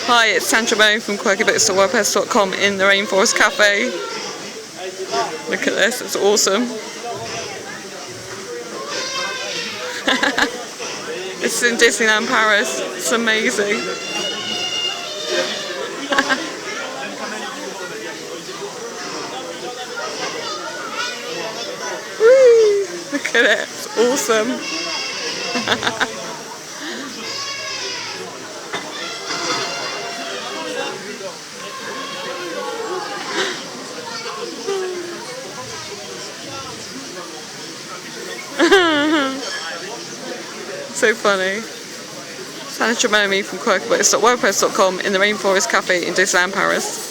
Hi, it's Sandra from QuirkyBooks.wordpress.com in the Rainforest Cafe. Look at this, it's awesome. It's in Disneyland, Paris. It's amazing. Woo! Look at it, it's awesome. So funny. Sandra from QuirkyBooks.wordpress.com in the Rainforest Cafe in Disneyland, Paris.